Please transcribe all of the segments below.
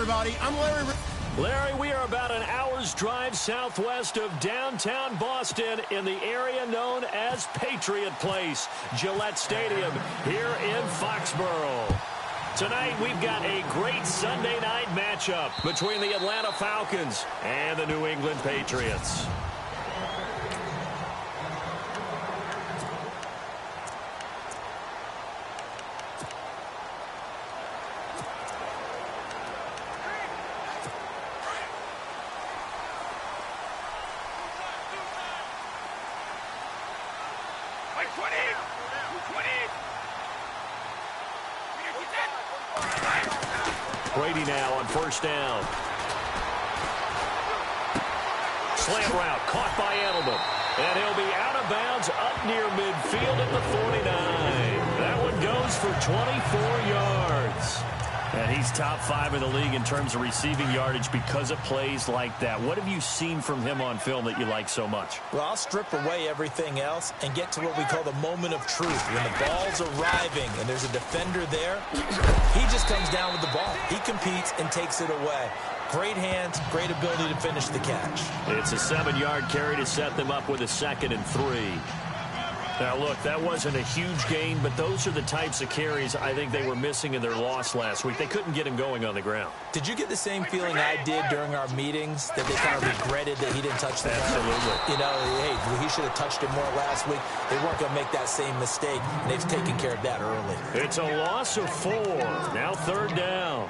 everybody. I'm Larry. Larry, we are about an hour's drive southwest of downtown Boston in the area known as Patriot Place, Gillette Stadium here in Foxborough. Tonight, we've got a great Sunday night matchup between the Atlanta Falcons and the New England Patriots. Brady now on first down. Slant route caught by Edelman. And he'll be out of bounds up near midfield at the 49. That one goes for 24 yards. And he's top 5 in the league in terms of receiving yardage because of plays like that. What have you seen from him on film that you like so much? Well, I'll strip away everything else and get to what we call the moment of truth. When the ball's arriving and there's a defender there, he just comes down with the ball. He competes and takes it away. Great hands, great ability to finish the catch. It's a 7-yard carry to set them up with a 2nd and 3. Now, look, that wasn't a huge gain, but those are the types of carries I think they were missing in their loss last week. They couldn't get him going on the ground. Did you get the same feeling I did during our meetings, that they kind of regretted that he didn't touch the ball? Absolutely. You know, hey, he should have touched it more last week. They weren't going to make that same mistake, and they've taken care of that early. It's a loss of 4. Now 3rd down.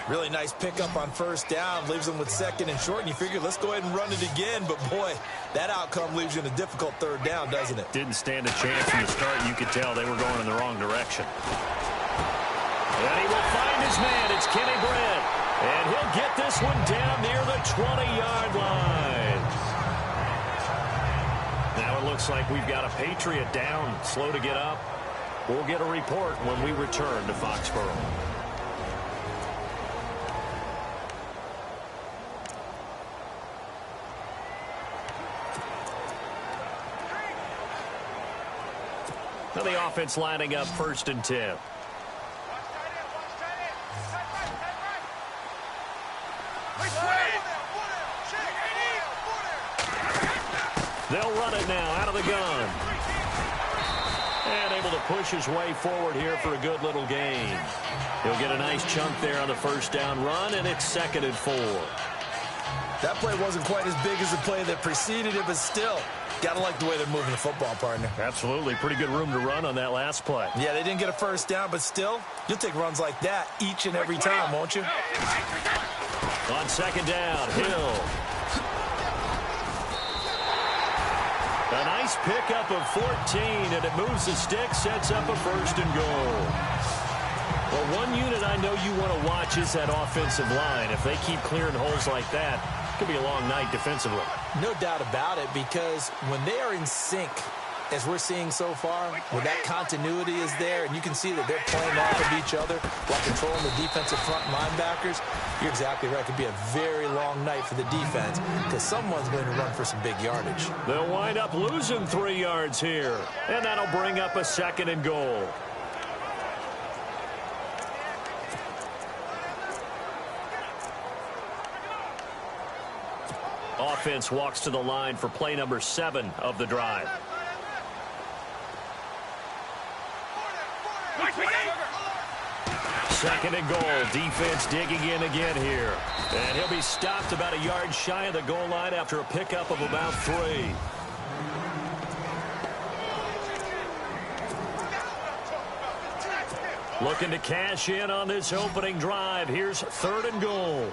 Really nice pickup on first down. Leaves them with 2nd and short, and you figure, let's go ahead and run it again. But, boy, that outcome leaves you in a difficult 3rd down, doesn't it? Didn't stand a chance from the start. You could tell they were going in the wrong direction. And he will find his man. It's Kenny Brett. And he'll get this one down near the 20-yard line. Now it looks like we've got a Patriot down, slow to get up. We'll get a report when we return to Foxborough. Now the offense lining up 1st and 10. They'll run it now out of the gun. And able to push his way forward here for a good little gain. He'll get a nice chunk there on the 1st down run, and it's 2nd and 4. That play wasn't quite as big as the play that preceded it, but still, got to like the way they're moving the football, partner. Absolutely. Pretty good room to run on that last play. Yeah, they didn't get a 1st down, but still, you'll take runs like that each and every time, won't you? On 2nd down, Hill. A nice pickup of 14, and it moves the stick, sets up a 1st and goal. Well, one unit I know you want to watch is that offensive line. If they keep clearing holes like that, it could be a long night defensively. No doubt about it, because when they are in sync, as we're seeing so far, when that continuity is there, and you can see that they're playing off of each other while controlling the defensive front linebackers, you're exactly right. It could be a very long night for the defense because someone's going to run for some big yardage. They'll wind up losing 3 yards here, and that'll bring up a 2nd and goal. Offense walks to the line for play number 7 of the drive. Second and goal. Defense digging in again here. And he'll be stopped about a yard shy of the goal line after a pickup of about 3. Looking to cash in on this opening drive. Here's 3rd and goal.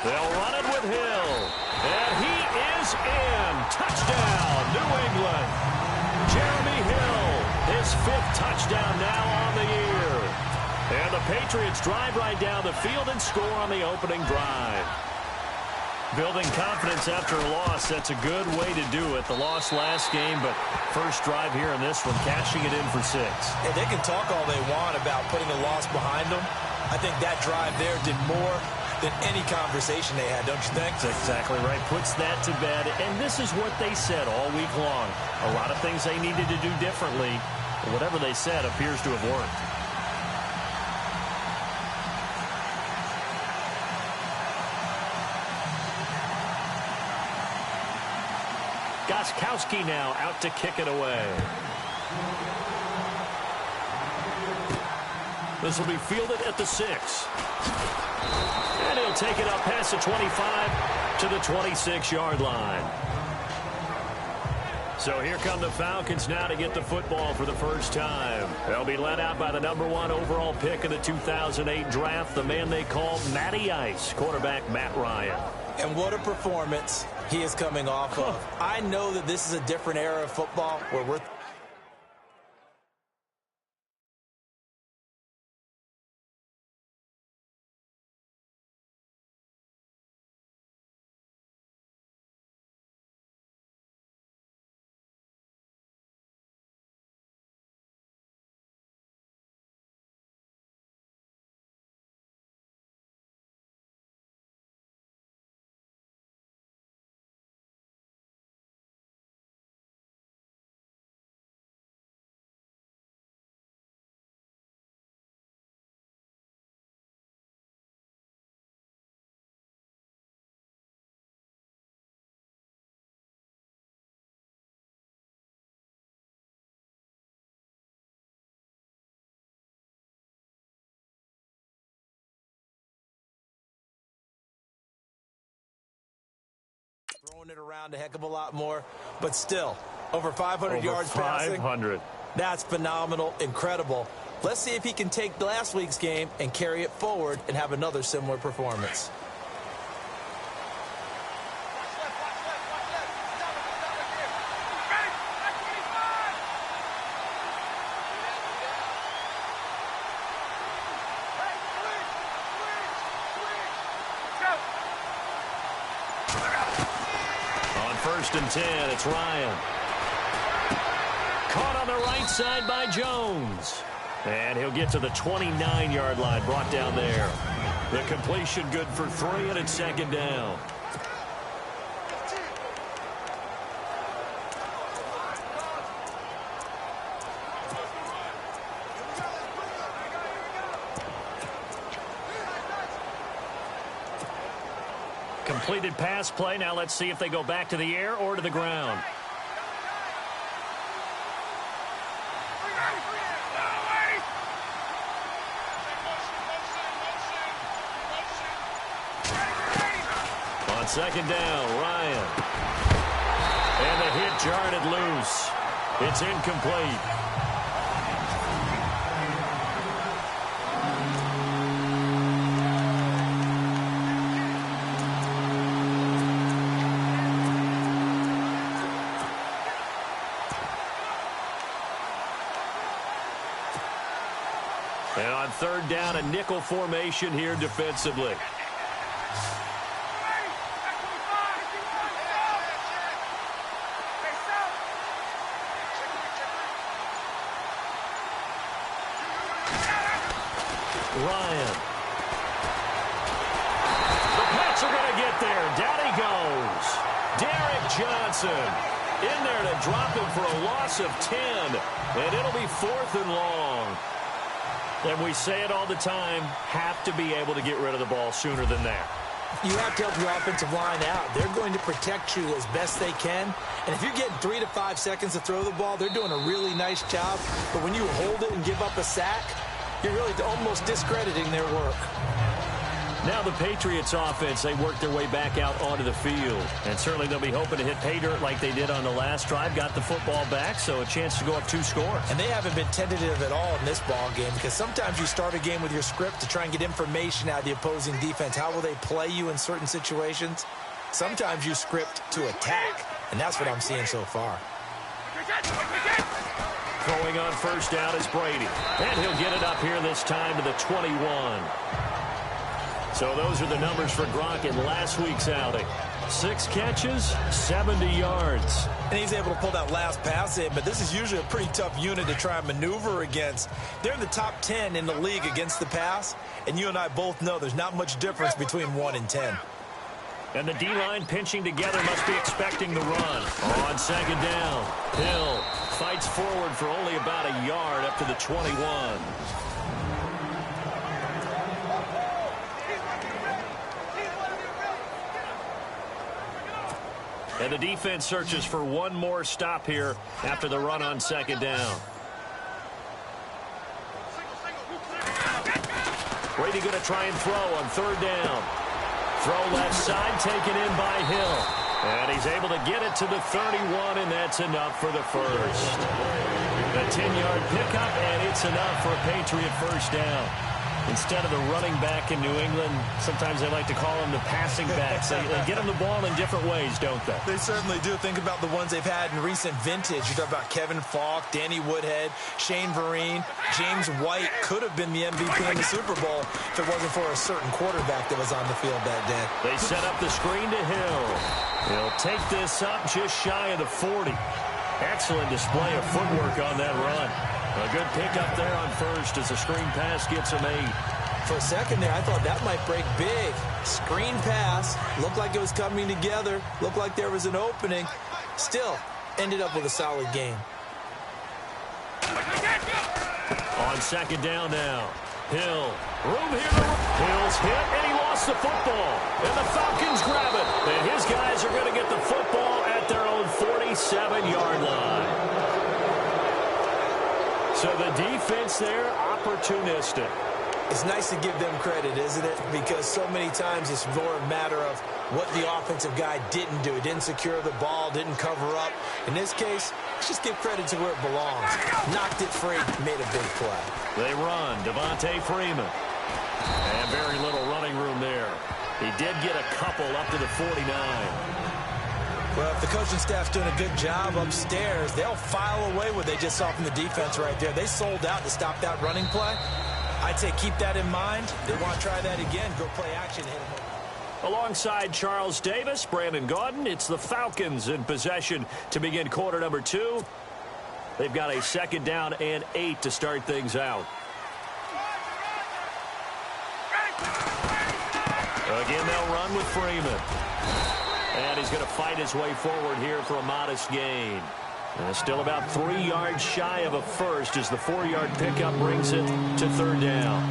They'll run it with Hill. And he is in. Touchdown, New England. Jeremy Hill, his 5th touchdown now on the year. And the Patriots drive right down the field and score on the opening drive. Building confidence after a loss, that's a good way to do it. The loss last game, but first drive here in this one, cashing it in for 6. And they can talk all they want about putting a loss behind them. I think that drive there did more than any conversation they had, don't you think? That's exactly right. Puts that to bed. And this is what they said all week long. A lot of things they needed to do differently. But whatever they said appears to have worked. Gostkowski now out to kick it away. This will be fielded at the 6. And he'll take it up past the 25 to the 26-yard line. So here come the Falcons now to get the football for the first time. They'll be led out by the #1 overall pick of the 2008 draft, the man they call Matty Ice, quarterback Matt Ryan. And what a performance he is coming off of. I know that this is a different era of football where we're throwing it around a heck of a lot more, but still, over 500 yards passing. 500. That's phenomenal, incredible. Let's see if he can take last week's game and carry it forward and have another similar performance. First and 10, it's Ryan. Caught on the right side by Jones. And he'll get to the 29-yard line, brought down there. The completion good for 3, and it's second down. Completed pass play. Now let's see if they go back to the air or to the ground. On second down, Ryan. And the hit jarred it loose. It's incomplete. And on third down, a nickel formation here defensively. Ryan. The Pats are going to get there. Down he goes. Derek Johnson in there to drop him for a loss of 10. And it'll be 4th and long. And we say it all the time, have to be able to get rid of the ball sooner than that. You have to help your offensive line out. They're going to protect you as best they can. And if you're getting 3 to 5 seconds to throw the ball, they're doing a really nice job. But when you hold it and give up a sack, you're really almost discrediting their work. Now the Patriots offense, they work their way back out onto the field. And certainly they'll be hoping to hit pay dirt like they did on the last drive. Got the football back, so a chance to go up 2 scores. And they haven't been tentative at all in this ball game, because sometimes you start a game with your script to try and get information out of the opposing defense. How will they play you in certain situations? Sometimes you script to attack, and that's what I'm seeing so far. Throwing on first down is Brady. And he'll get it up here this time to the 21. So those are the numbers for Gronk in last week's outing. 6 catches, 70 yards. And he's able to pull that last pass in, but this is usually a pretty tough unit to try and maneuver against. They're in the top 10 in the league against the pass, and you and I both know there's not much difference between 1 and 10. And the D-line pinching together must be expecting the run. On second down, Hill fights forward for only about a yard up to the 21. And the defense searches for one more stop here after the run on second down. Brady going to try and throw on third down. Throw left side, taken in by Hill. And he's able to get it to the 31, and that's enough for the first. A 10-yard pickup, and it's enough for a Patriot first down. Instead of the running back in New England, sometimes they like to call them the passing backs. They get them the ball in different ways, don't they? They certainly do. Think about the ones they've had in recent vintage. You talk about Kevin Falk, Danny Woodhead, Shane Vereen, James White could have been the MVP in the Super Bowl if it wasn't for a certain quarterback that was on the field that day. They set up the screen to Hill. He'll take this up just shy of the 40. Excellent display of footwork on that run. A good pickup there on first as the screen pass gets him 8. For a second there, I thought that might break big. Screen pass, looked like it was coming together, looked like there was an opening. Still, ended up with a solid game. On second down now, Hill. Room here. Hill's hit, and he lost the football. And the Falcons grab it. And his guys are going to get the football at their own 47-yard line. So the defense there, opportunistic. It's nice to give them credit, isn't it? Because so many times it's more a matter of what the offensive guy didn't do. He didn't secure the ball, didn't cover up. In this case, let's just give credit to where it belongs. Knocked it free, made a big play. They run, Devontae Freeman. And very little running room there. He did get a couple up to the 49. Well, if the coaching staff's doing a good job upstairs, they'll file away what they just saw from the defense right there. They sold out to stop that running play. I'd say keep that in mind. They want to try that again. Go play action. Hit them. Alongside Charles Davis, Brandon Gaudin, it's the Falcons in possession to begin quarter number 2. They've got a second down and 8 to start things out. Again, they'll run with Freeman. And he's going to fight his way forward here for a modest gain. Still about 3 yards shy of a first as the 4-yard pickup brings it to third down.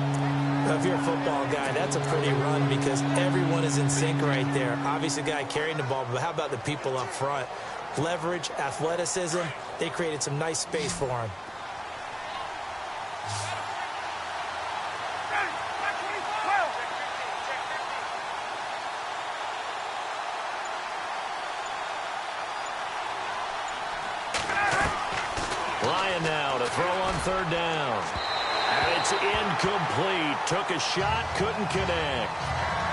Now, if you're a football guy, that's a pretty run because everyone is in sync right there. Obviously, the guy carrying the ball, but how about the people up front? Leverage, athleticism, they created some nice space for him. Now to throw on third down. And it's incomplete. Took a shot, couldn't connect.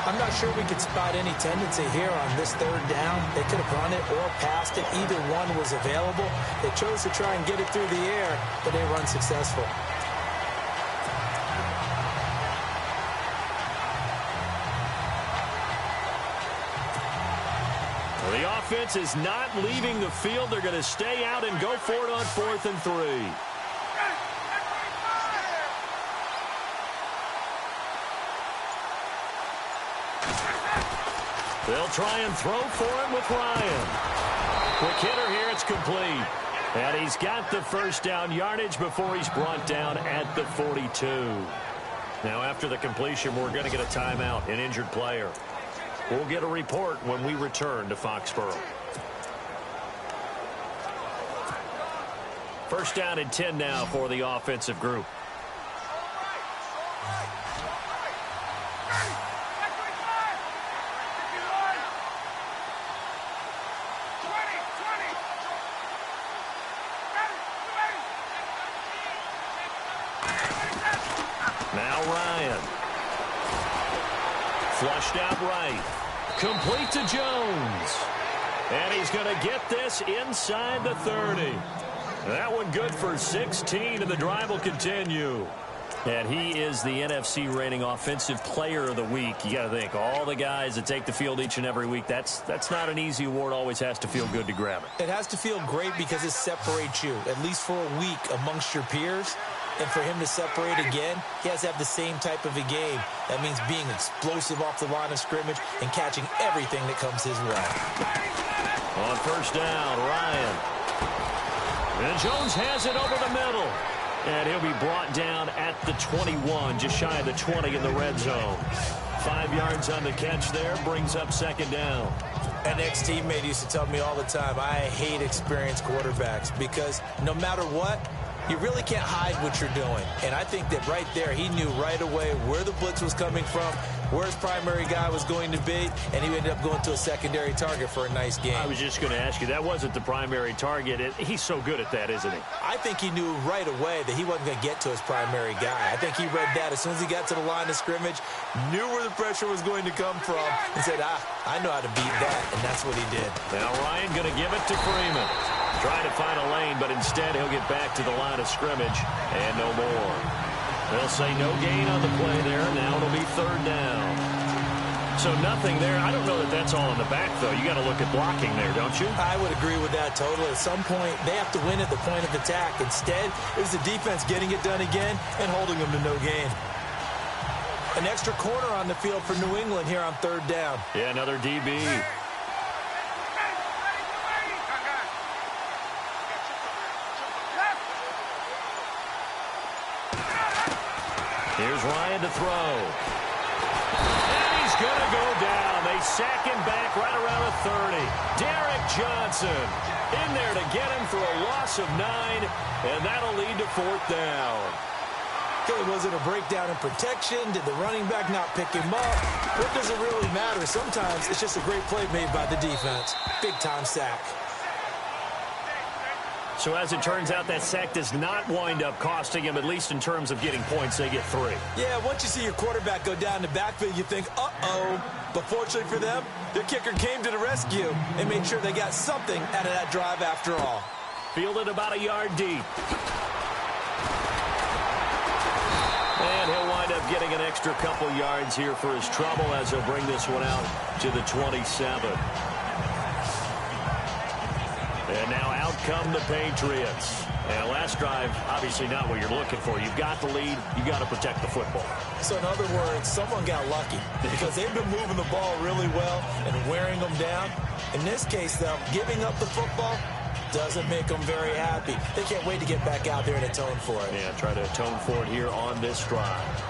I'm not sure we could spot any tendency here on this third down. They could have run it or passed it. Either one was available. They chose to try and get it through the air, but they run successful. The offense is not leaving the field. They're going to stay out and go for it on 4th and 3. They'll try and throw for it with Ryan. Quick hitter here, it's complete. And he's got the first down yardage before he's brought down at the 42. Now after the completion, we're going to get a timeout, an injured player. We'll get a report when we return to Foxborough. First down and 10 now for the offensive group. Now Ryan. Flushed out right. Complete to Jones. And he's going to get this inside the 30. That one good for 16, and the drive will continue. And he is the NFC reigning offensive player of the week. You got to think, all the guys that take the field each and every week, that's not an easy award. Always has to feel good to grab it. It has to feel great because it separates you, at least for a week, amongst your peers. And for him to separate again, he has to have the same type of a game. That means being explosive off the line of scrimmage and catching everything that comes his way. On first down, Ryan. And Jones has it over the middle. And he'll be brought down at the 21, just shy of the 20 in the red zone. 5 yards on the catch there, brings up second down. An ex-teammate used to tell me all the time, I hate experienced quarterbacks because no matter what, you really can't hide what you're doing. And I think that right there, he knew right away where the blitz was coming from, where his primary guy was going to be, and he ended up going to a secondary target for a nice game. I was just going to ask you, that wasn't the primary target. He's so good at that, isn't he? I think he knew right away that he wasn't going to get to his primary guy. I think he read that as soon as he got to the line of scrimmage, knew where the pressure was going to come from, and said, I know how to beat that, and that's what he did. Now Ryan going to give it to Freeman. Trying to find a lane, but instead he'll get back to the line of scrimmage, and no more. They'll say no gain on the play there. Now it'll be third down. So nothing there. I don't know that that's all in the back, though. You got to look at blocking there, don't you? I would agree with that totally. At some point, they have to win at the point of attack. Instead, it was the defense getting it done again and holding them to no gain. An extra corner on the field for New England here on third down. Yeah, another DB. Here's Ryan to throw. And he's going to go down. They sack him back right around the 30. Derek Johnson in there to get him for a loss of 9, and that'll lead to fourth down. Okay, was it a breakdown in protection? Did the running back not pick him up? What does it really matter? Sometimes it's just a great play made by the defense. Big-time sack. So as it turns out, that sack does not wind up costing him, at least in terms of getting points. They get 3. Yeah, once you see your quarterback go down the backfield, you think, uh-oh. But fortunately for them, their kicker came to the rescue and made sure they got something out of that drive after all. Fielded about a yard deep. And he'll wind up getting an extra couple yards here for his trouble as he'll bring this one out to the 27. And now out come the Patriots. And last drive, obviously not what you're looking for. You've got the lead. You've got to protect the football. So in other words, someone got lucky because they've been moving the ball really well and wearing them down. In this case, though, giving up the football doesn't make them very happy. They can't wait to get back out there and atone for it. Yeah, try to atone for it here on this drive.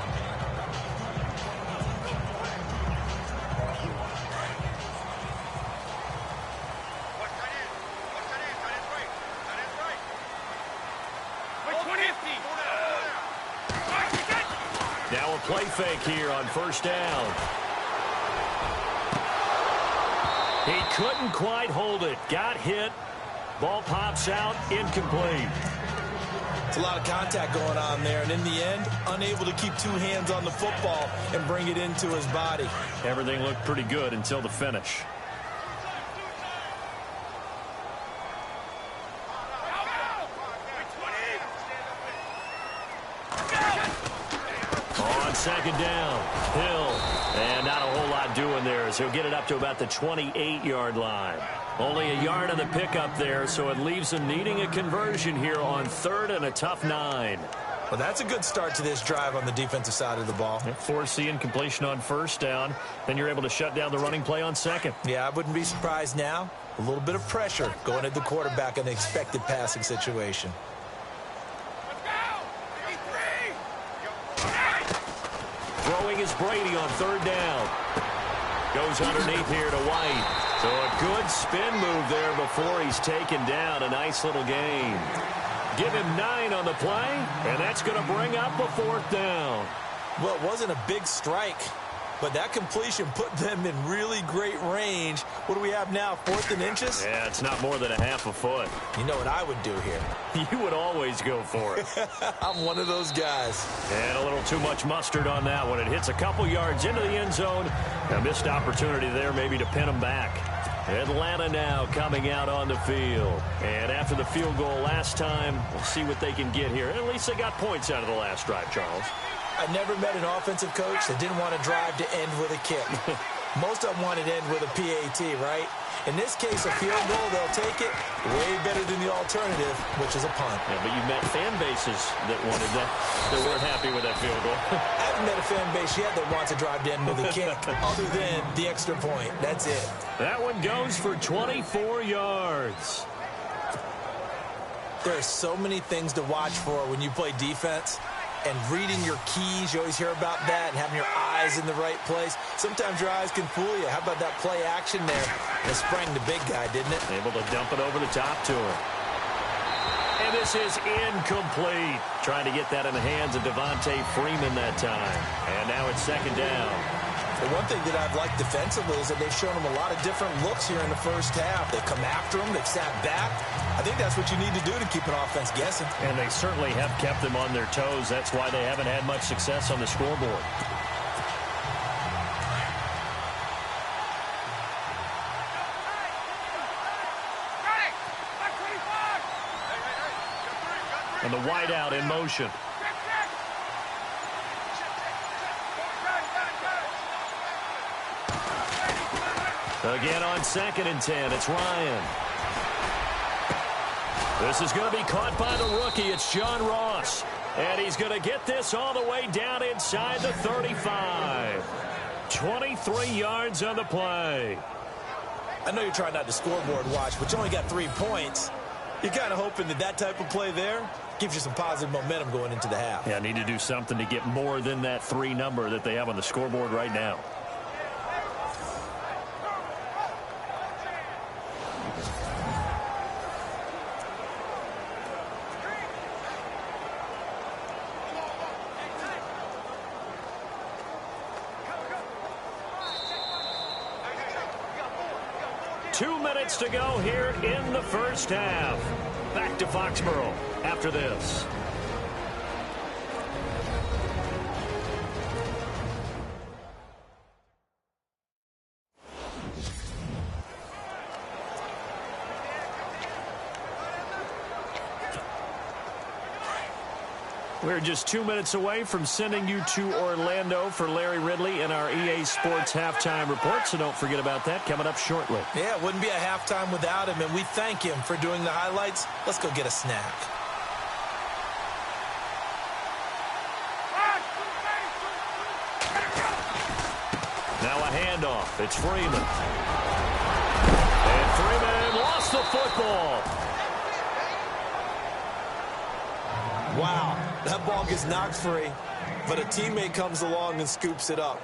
Now a play fake here on first down. He couldn't quite hold it. Got hit. Ball pops out. Incomplete. It's a lot of contact going on there, and in the end, unable to keep 2 hands on the football and bring it into his body. Everything looked pretty good until the finish. Second down, Hill, and not a whole lot doing there as he'll get it up to about the 28-yard line. Only a yard on the pickup there, so it leaves him needing a conversion here on third and a tough 9. Well, that's a good start to this drive on the defensive side of the ball. Force the incompletion on first down, then you're able to shut down the running play on second. Yeah, I wouldn't be surprised now. A little bit of pressure going at the quarterback in an expected passing situation. Throwing is Brady on third down. Goes underneath here to White. So a good spin move there before he's taken down. A nice little gain. Give him 9 on the play, and that's going to bring up a fourth down. Well, it wasn't a big strike, but that completion put them in really great range. What do we have now, 4th and inches? Yeah, it's not more than a half a foot. You know what I would do here? You would always go for it. I'm one of those guys. And a little too much mustard on that one. It hits a couple yards into the end zone. A missed opportunity there maybe to pin them back. Atlanta now coming out on the field. And after the field goal last time, we'll see what they can get here. At least they got points out of the last drive, Charles. I never met an offensive coach that didn't want to drive to end with a kick. Most of them wanted to end with a PAT, right? In this case, a field goal, they'll take it way better than the alternative, which is a punt. Yeah, but you've met fan bases that wanted that, that weren't happy with that field goal. I haven't met a fan base yet that wants to drive to end with a kick, other than the extra point. That's it. That one goes for 24 yards. There are so many things to watch for when you play defense. And reading your keys, you always hear about that, and having your eyes in the right place. Sometimes your eyes can fool you. How about that play action there? It sprang the big guy, didn't it? Able to dump it over the top to him. And this is incomplete. Trying to get that in the hands of Devontae Freeman that time. And now it's second down. The one thing that I've liked defensively is that they've shown him a lot of different looks here in the first half. They've come after him. They've sat back. I think that's what you need to do to keep an offense guessing. And they certainly have kept them on their toes. That's why they haven't had much success on the scoreboard. And the wideout in motion. Again on 2nd and 10, it's Ryan. This is going to be caught by the rookie. It's John Ross. And he's going to get this all the way down inside the 35. 23 yards on the play. I know you're trying not to scoreboard watch, but you only got 3 points. You're kind of hoping that that type of play there gives you some positive momentum going into the half. Yeah, need to do something to get more than that 3 number that they have on the scoreboard right now. To go here in the first half. Back to Foxborough after this. We're just 2 minutes away from sending you to Orlando for Larry Ridley in our EA Sports Halftime Report, so don't forget about that coming up shortly. Yeah, it wouldn't be a halftime without him, and we thank him for doing the highlights. Let's go get a snack. Now a handoff. It's Freeman. And Freeman lost the football. Wow, that ball gets knocked free, but a teammate comes along and scoops it up.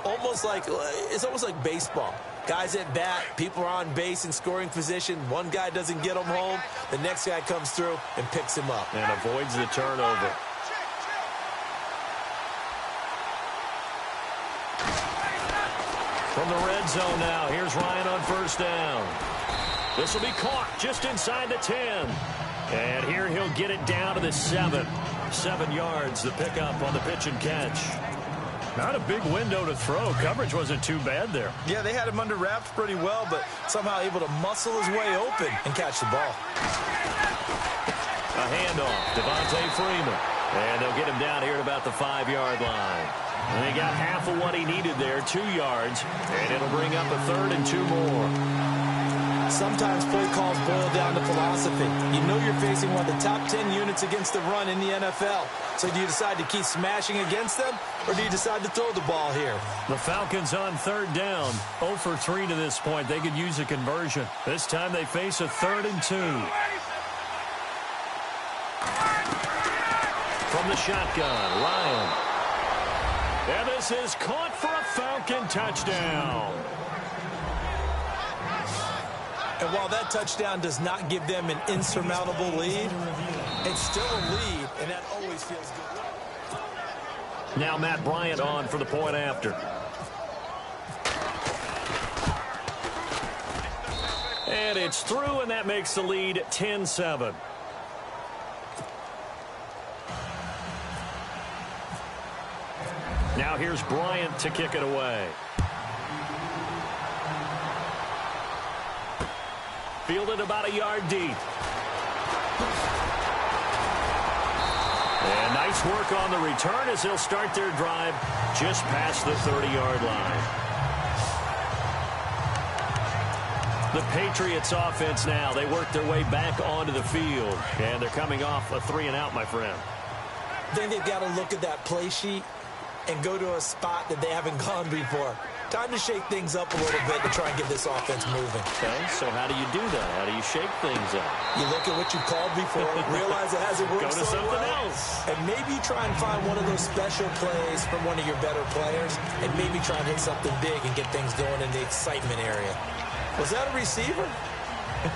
It's almost like baseball. Guys at bat, people are on base in scoring position. One guy doesn't get him home. The next guy comes through and picks him up. And avoids the turnover. From the red zone now, here's Ryan on first down. This will be caught just inside the 10. And here he'll get it down to the 7. 7 yards, the pickup on the pitch and catch. Not a big window to throw. Coverage wasn't too bad there. Yeah, they had him under wraps pretty well, but somehow able to muscle his way open and catch the ball. A handoff, Devontae Freeman. And they'll get him down here at about the 5-yard line. And they got half of what he needed there, 2 yards. And it'll bring up a 3rd and 2 more. Sometimes play calls boil down to philosophy. You know you're facing one of the top 10 units against the run in the NFL. So do you decide to keep smashing against them, or do you decide to throw the ball here? The Falcons on 3rd down. 0 for 3 to this point. They could use a conversion. This time they face a 3rd and 2. From the shotgun, Ryan. And this is caught for a Falcon touchdown. And while that touchdown does not give them an insurmountable lead, it's still a lead, and that always feels good. Now Matt Bryant on for the point after. And it's through, and that makes the lead 10-7. Now here's Bryant to kick it away. Fielded about a yard deep. And Nice work on the return as they'll start their drive just past the 30-yard line. The Patriots offense now. They work their way back onto the field. And they're coming off a 3-and-out, my friend. I think they've got to look at that play sheet and go to a spot that they haven't gone before. Time to shake things up a little bit to try and get this offense moving. Okay, so how do you do that? How do you shake things up? You look at what you called before, realize it hasn't worked so well. Go to something else. And maybe try and find one of those special plays from one of your better players, and maybe try and hit something big and get things going in the excitement area. Was that a receiver?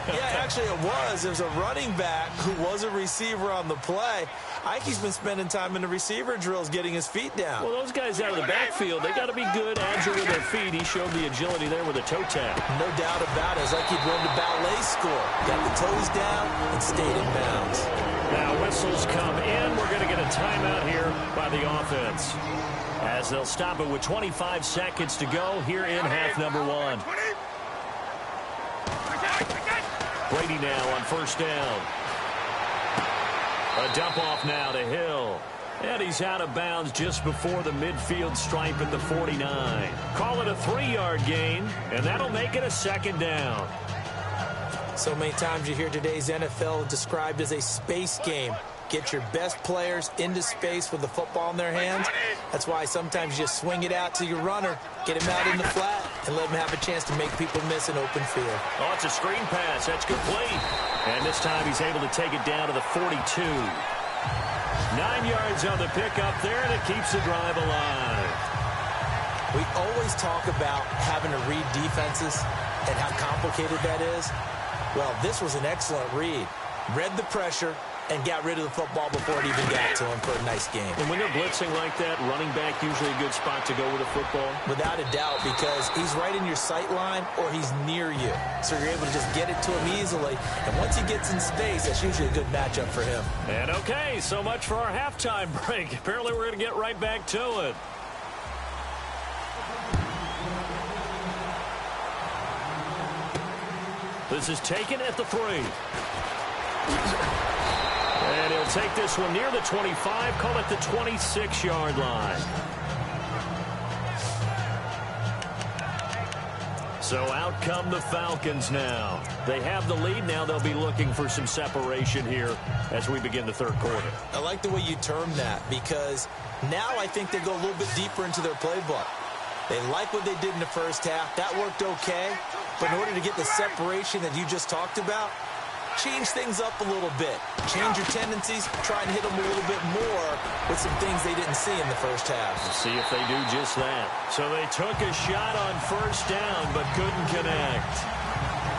Yeah, actually it was. There's a running back who was a receiver on the play. Ike's been spending time in the receiver drills getting his feet down. Well, those guys out of the backfield, they got to be good, agile with their feet. He showed the agility there with a toe tap. No doubt about it. It's like he'd run the ballet score. Got the toes down and stayed in bounds. Now whistles come in. We're going to get a timeout here by the offense, as they'll stop it with 25 seconds to go here in half number 1. Brady now on first down. A dump off now to Hill. And he's out of bounds just before the midfield stripe at the 49. Call it a 3-yard gain, and that'll make it a second down. So many times you hear today's NFL described as a space game. Get your best players into space with the football in their hands. That's why sometimes you just swing it out to your runner, get him out in the flat, and let him have a chance to make people miss an open field. Oh, it's a screen pass. That's complete. And this time he's able to take it down to the 42. 9 yards on the pickup there, and it keeps the drive alive. We always talk about having to read defenses and how complicated that is. Well, this was an excellent read. Read the pressure and got rid of the football before it even got to him for a nice game. And when they're blitzing like that, running back usually a good spot to go with a football? Without a doubt, because he's right in your sight line or he's near you. So you're able to just get it to him easily. And once he gets in space, that's usually a good matchup for him. And okay, so much for our halftime break. Apparently we're going to get right back to it. This is taken at the 3. And he'll take this one near the 25, call it the 26-yard line. So out come the Falcons now. They have the lead. Now they'll be looking for some separation here as we begin the third quarter. I like the way you term that, because now I think they go a little bit deeper into their playbook. They like what they did in the first half. That worked okay. But in order to get the separation that you just talked about, change things up a little bit. Change your tendencies. Try and hit them a little bit more with some things they didn't see in the first half. We'll see if they do just that. So they took a shot on first down but couldn't connect.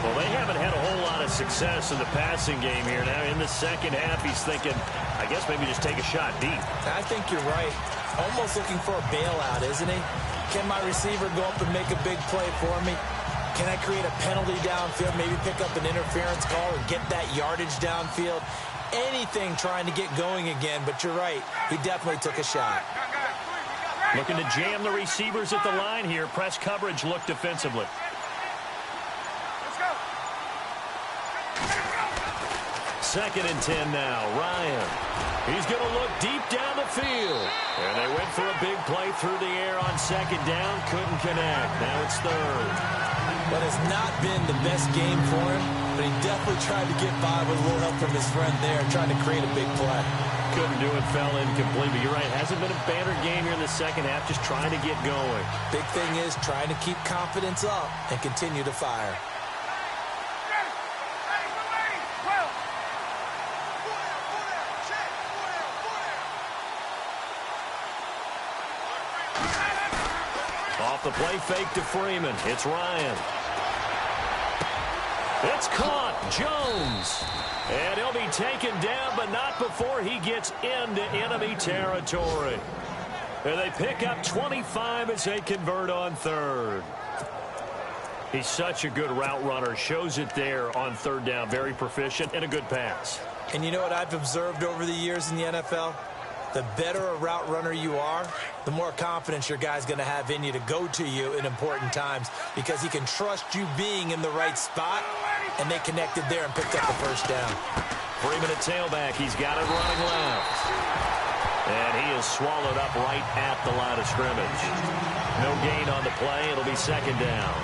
Well, they haven't had a whole lot of success in the passing game here. Now in the second half, he's thinking, I guess maybe just take a shot deep. I think you're right. Almost looking for a bailout, isn't he? Can my receiver go up and make a big play for me? Can I create a penalty downfield, maybe pick up an interference call or get that yardage downfield? Anything trying to get going again, but you're right. He definitely took a shot. Looking to jam the receivers at the line here. Press coverage look defensively. Second and 10 now. Ryan. He's going to look deep down the field. And they went for a big play through the air on second down. Couldn't connect. Now it's third. But it's not been the best game for him, but he definitely tried to get by with a little help from his friend there, trying to create a big play. Couldn't do it, fell incomplete. But you're right, hasn't been a banner game here in the second half, just trying to get going. Big thing is trying to keep confidence up and continue to fire. Off the play fake to Freeman. It's Ryan. It's caught. Jones. And he'll be taken down, but not before he gets into enemy territory. And they pick up 25 as they convert on third. He's such a good route runner. Shows it there on third down. Very proficient and a good pass. And you know what I've observed over the years in the NFL? The better a route runner you are, the more confidence your guy's going to have in you to go to you in important times, because he can trust you being in the right spot, and they connected there and picked up the first down. Freeman at tailback. He's got it running left. And he is swallowed up right at the line of scrimmage. No gain on the play. It'll be second down.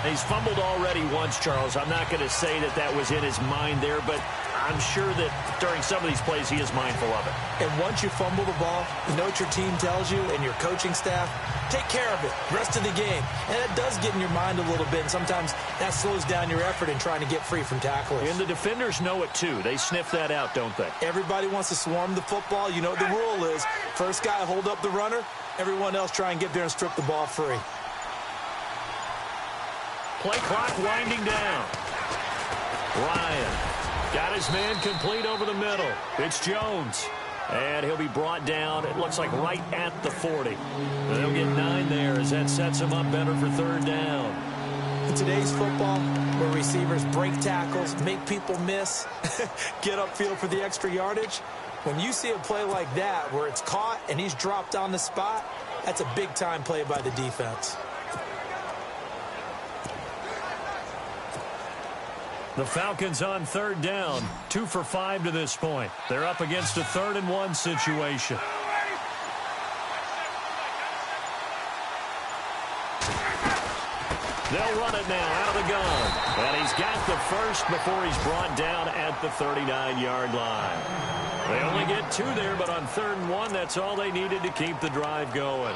He's fumbled already once, Charles. I'm not going to say that that was in his mind there, but I'm sure that during some of these plays he is mindful of it. And once you fumble the ball, you know what your team tells you and your coaching staff? Take care of it. Rest of the game. And that does get in your mind a little bit, and sometimes that slows down your effort in trying to get free from tacklers. And the defenders know it too. They sniff that out, don't they? Everybody wants to swarm the football. You know what the rule is. First guy hold up the runner. Everyone else try and get there and strip the ball free. Play clock winding down. Ryan got his man complete over the middle. It's Jones. And he'll be brought down, it looks like, right at the 40. They'll get 9 there as that sets him up better for third down. In today's football, where receivers break tackles, make people miss, get upfield for the extra yardage, when you see a play like that where it's caught and he's dropped on the spot, that's a big-time play by the defense. The Falcons on third down, 2 for 5 to this point. They're up against a 3rd and 1 situation. They'll run it now out of the gun. And he's got the first before he's brought down at the 39-yard line. They only get 2 there, but on 3rd and 1, that's all they needed to keep the drive going.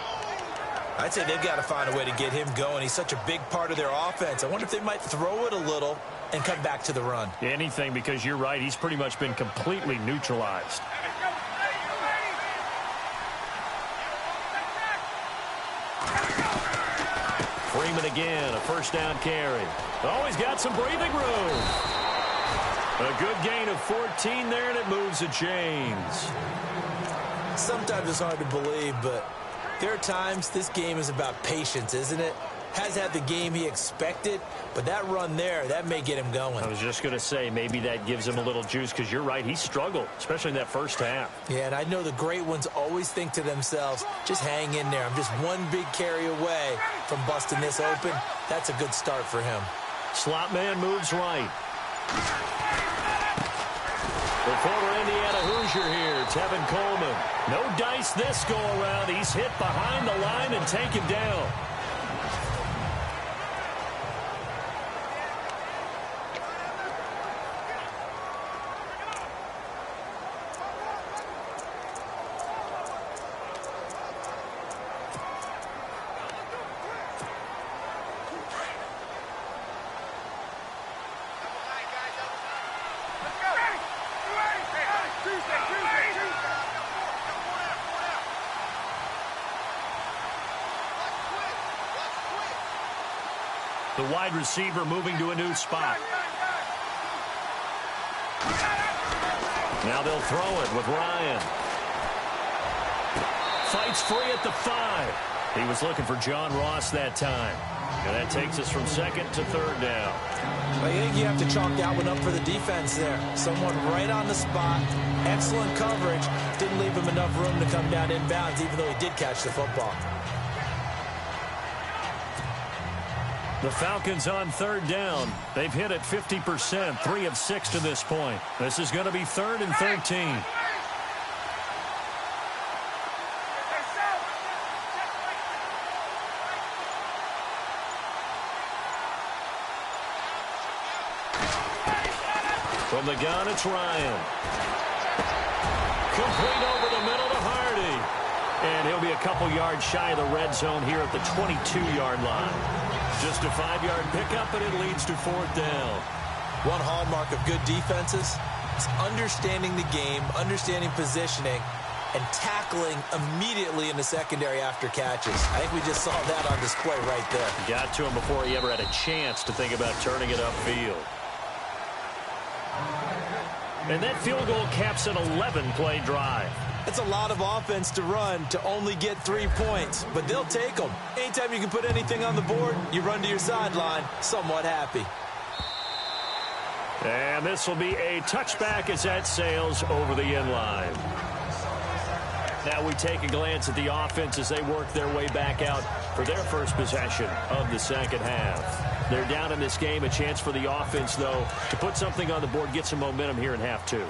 I'd say they've got to find a way to get him going. He's such a big part of their offense. I wonder if they might throw it a little and come back to the run. Anything, because you're right. He's pretty much been completely neutralized. Freeman again, a first down carry. Oh, he's got some breathing room. A good gain of 14 there, and it moves the chains. Sometimes it's hard to believe, but there are times this game is about patience, isn't it? Has had the game he expected, but that run there, that may get him going. I was just going to say, maybe that gives him a little juice, because you're right, he struggled, especially in that first half. Yeah, and I know the great ones always think to themselves, just hang in there. I'm just one big carry away from busting this open. That's a good start for him. Slot man moves right. The former Indiana Hoosier here, Tevin Coleman. No dice this go-around. He's hit behind the line and taken down. The wide receiver moving to a new spot. Now they'll throw it with Ryan. Fights free at the 5. He was looking for John Ross that time. And that takes us from 2nd to 3rd down. I think you have to chalk that one up for the defense there. Someone right on the spot. Excellent coverage. Didn't leave him enough room to come down inbounds, even though he did catch the football. The Falcons on 3rd down. They've hit it 50%, 3 of 6 to this point. This is going to be 3rd and 13. From the gun, it's Ryan. Complete over the middle to Hardy. And he'll be a couple yards shy of the red zone here at the 22-yard line. Just a 5-yard pickup, and it leads to 4th down. One hallmark of good defenses is understanding the game, understanding positioning, and tackling immediately in the secondary after catches. I think we just saw that on display right there. Got to him before he ever had a chance to think about turning it upfield. And that field goal caps an 11-play drive. That's a lot of offense to run to only get 3 points, but they'll take them. Anytime you can put anything on the board, you run to your sideline somewhat happy. And this will be a touchback as that sails over the end line. Now we take a glance at the offense as they work their way back out for their first possession of the second half. They're down in this game. A chance for the offense, though, to put something on the board, get some momentum here in half 2.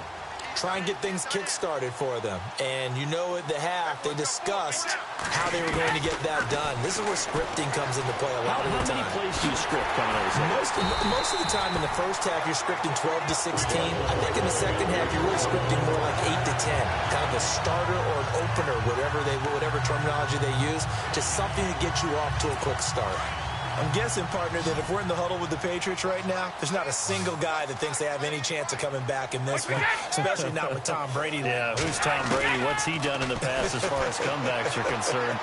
try and get things kick-started for them. And you know at the half, they discussed how they were going to get that done. This is where scripting comes into play a lot of the time. How many plays do you script coming out of the Most of the time in the first half, you're scripting 12 to 16. I think in the second half, you're really scripting more like 8 to 10. Kind of a starter or an opener, whatever terminology they use. Just something to get you off to a quick start. I'm guessing, partner, that if we're in the huddle with the Patriots right now, there's not a single guy that thinks they have any chance of coming back in this one, especially not with Tom Brady. Yeah, who's Tom Brady? What's he done in the past as far as comebacks are concerned?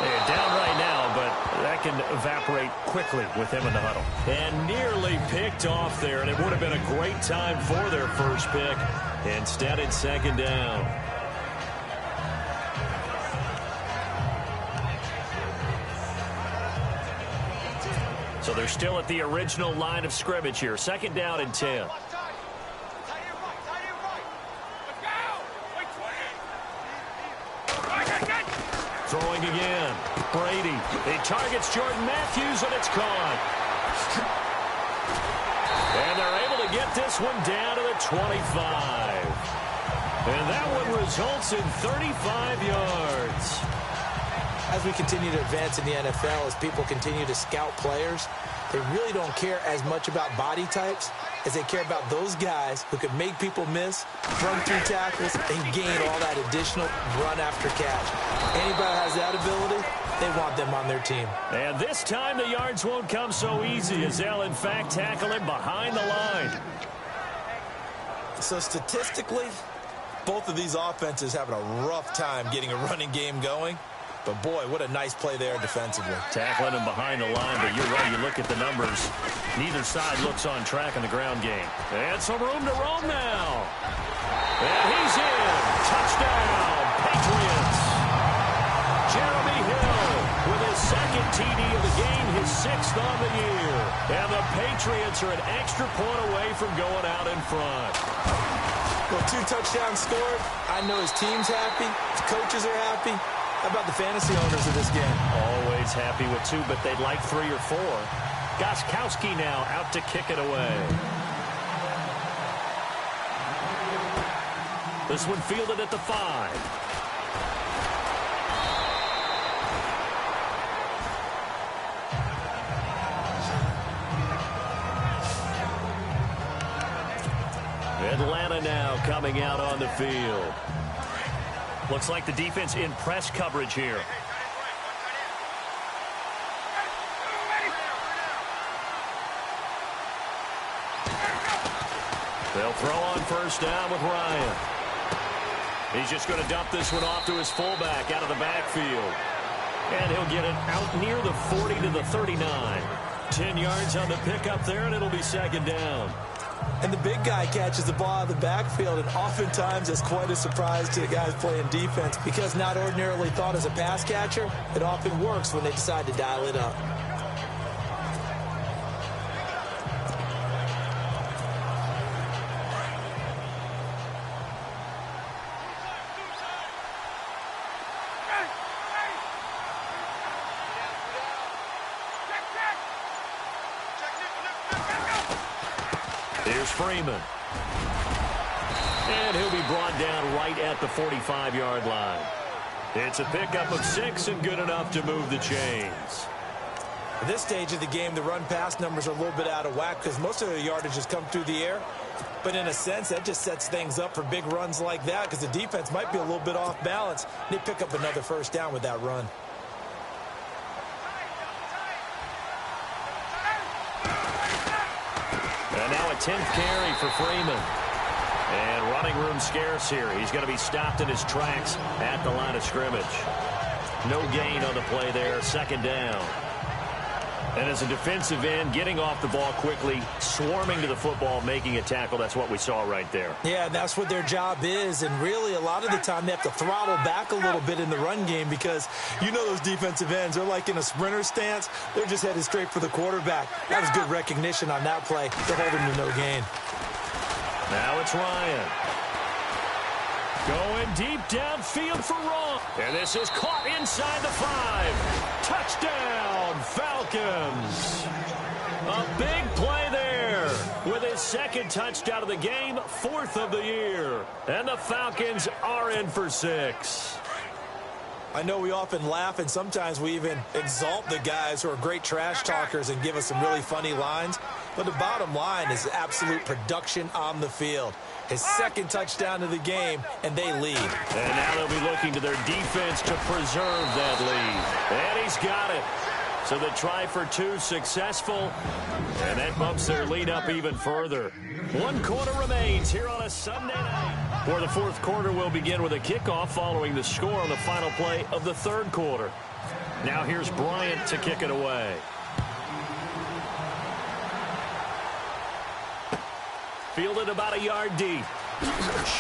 They're down right now, but that can evaporate quickly with him in the huddle. And nearly picked off there, and it would have been a great time for their first pick. Instead, it's second down. So they're still at the original line of scrimmage here. Second down and 10. Throwing again. Brady. He targets Jordan Matthews, and it's caught. And they're able to get this one down to the 25. And that one results in 35 yards. As we continue to advance in the NFL, as people continue to scout players, they really don't care as much about body types as they care about those guys who can make people miss, run through tackles, and gain all that additional run after catch. Anybody that has that ability, they want them on their team. And this time the yards won't come so easy as they'll, in fact, tackle him behind the line. So statistically, both of these offenses having a rough time getting a running game going. But, boy, what a nice play there defensively. Tackling him behind the line, but you're right. You look at the numbers. Neither side looks on track in the ground game. And some room to roam now. And he's in. Touchdown, Patriots. Jeremy Hill with his second TD of the game, his 6th on the year. And the Patriots are an extra point away from going out in front. Well, 2 touchdowns scored. I know his team's happy. His coaches are happy. How about the fantasy owners of this game? Always happy with 2, but they'd like 3 or 4. Gostkowski now out to kick it away. This one fielded at the 5. Atlanta now coming out on the field. Looks like the defense in press coverage here. They'll throw on first down with Ryan. He's just going to dump this one off to his fullback out of the backfield. And he'll get it out near the 40 to the 39. 10 yards on the pickup there, and it'll be second down. And the big guy catches the ball out of the backfield, and oftentimes it's quite a surprise to the guys playing defense because not ordinarily thought as a pass catcher, it often works when they decide to dial it up. Here's Freeman. And he'll be brought down right at the 45-yard line. It's a pickup of 6 and good enough to move the chains. At this stage of the game, the run-pass numbers are a little bit out of whack because most of the yardage has come through the air. But in a sense, that just sets things up for big runs like that because the defense might be a little bit off balance. They pick up another first down with that run. And now a 10th carry for Freeman. And running room scarce here. He's going to be stopped in his tracks at the line of scrimmage. No gain on the play there. Second down. And as a defensive end, getting off the ball quickly, swarming to the football, making a tackle. That's what we saw right there. Yeah, that's what their job is. And really, a lot of the time, they have to throttle back a little bit in the run game because you know those defensive ends, they're like in a sprinter stance. They're just headed straight for the quarterback. That was good recognition on that play to hold him to no gain. Now it's Ryan. Going deep downfield for Ron. And this is caught inside the 5. Touchdown, Falcons. A big play there with his second touchdown of the game, 4th of the year. And the Falcons are in for 6. I know we often laugh, and sometimes we even exalt the guys who are great trash talkers and give us some really funny lines. But the bottom line is absolute production on the field. His second touchdown of the game, and they lead. And now they'll be looking to their defense to preserve that lead. And he's got it. So the try for 2 successful, and that bumps their lead up even further. 1 quarter remains here on a Sunday night. For the 4th quarter, we'll begin with a kickoff following the score on the final play of the 3rd quarter. Now here's Bryant to kick it away. Fielded about a yard deep.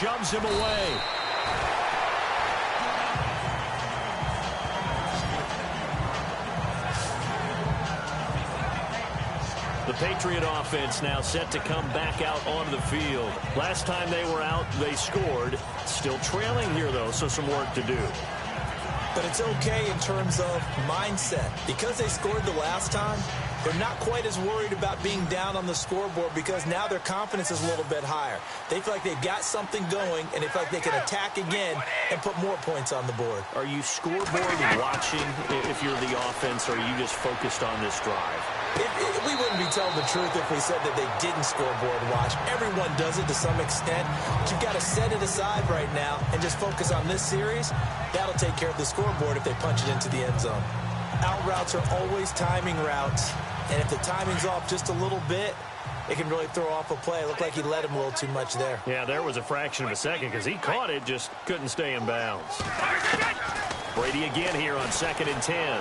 Shoves him away. The Patriot offense now set to come back out onto the field. Last time they were out, they scored. Still trailing here, though, so some work to do. But it's okay in terms of mindset. Because they scored the last time, they're not quite as worried about being down on the scoreboard because now their confidence is a little bit higher. They feel like they've got something going, and they feel like they can attack again and put more points on the board. Are you scoreboard watching if you're the offense, or are you just focused on this drive? We wouldn't be telling the truth if we said that they didn't scoreboard watch. Everyone does it to some extent. But you've got to set it aside right now and just focus on this series. That'll take care of the scoreboard if they punch it into the end zone. Out routes are always timing routes. And if the timing's off just a little bit, it can really throw off a play. It looked like he let him a little too much there. Yeah, there was a fraction of a second because he caught it, just couldn't stay in bounds. Brady again here on 2nd and 10.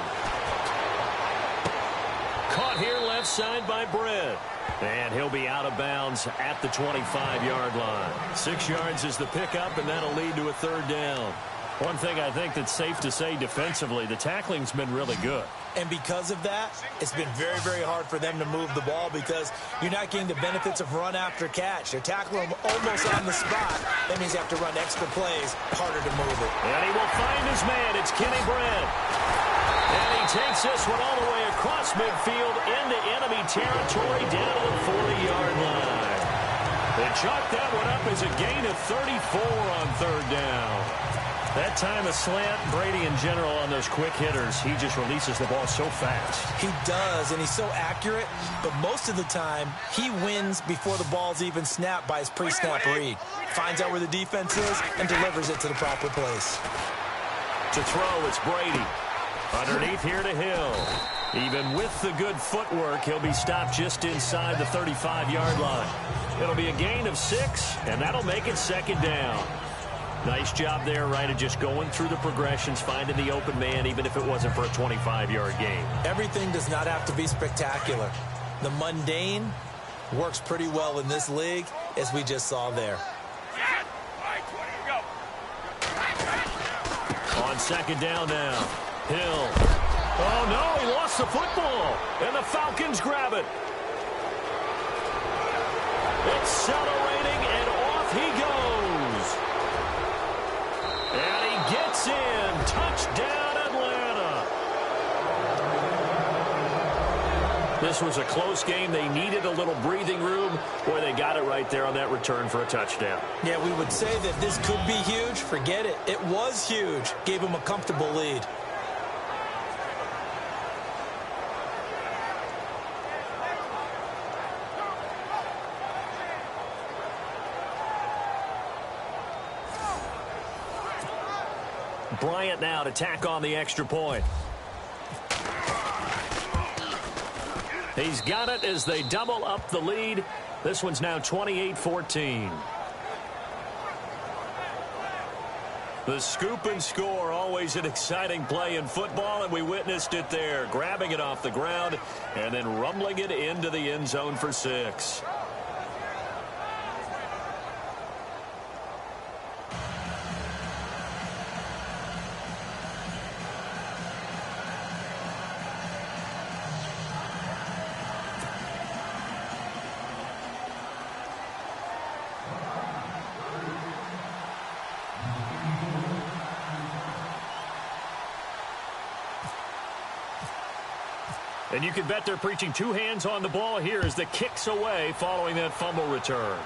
Caught here left side by Brett. And he'll be out of bounds at the 25-yard line. 6 yards is the pickup, and that'll lead to a 3rd down. One thing I think that's safe to say defensively, the tackling's been really good. And because of that, it's been very, very hard for them to move the ball because you're not getting the benefits of run after catch. They're tackling them almost on the spot. That means you have to run extra plays, harder to move it. And he will find his man. It's Kenny Brett. And he takes this one all the way across midfield into enemy territory down to the 40-yard line. They chalk that one up as a gain of 34 on 3rd down. That time a slant, Brady in general on those quick hitters, he just releases the ball so fast. He does, and he's so accurate, but most of the time he wins before the ball's even snapped by his pre-snap read. Finds out where the defense is and delivers it to the proper place. To throw, it's Brady. Underneath here to Hill. Even with the good footwork, he'll be stopped just inside the 35-yard line. It'll be a gain of 6, and that'll make it 2nd down. Nice job there, right, of just going through the progressions, finding the open man, even if it wasn't for a 25-yard gain. Everything does not have to be spectacular. The mundane works pretty well in this league, as we just saw there. On 2nd down now, Hill. Oh, no, he lost the football, and the Falcons grab it. Accelerating, and off he goes. And he gets in. Touchdown, Atlanta. This was a close game. They needed a little breathing room. Boy, they got it right there on that return for a touchdown. Yeah, we would say that this could be huge. Forget it. It was huge. Gave them a comfortable lead. Bryant now to tack on the extra point. He's got it as they double up the lead. This one's now 28-14. The scoop and score, always an exciting play in football, and we witnessed it there. Grabbing it off the ground and then rumbling it into the end zone for 6. And you can bet they're preaching two hands on the ball here as the kick's away following that fumble return.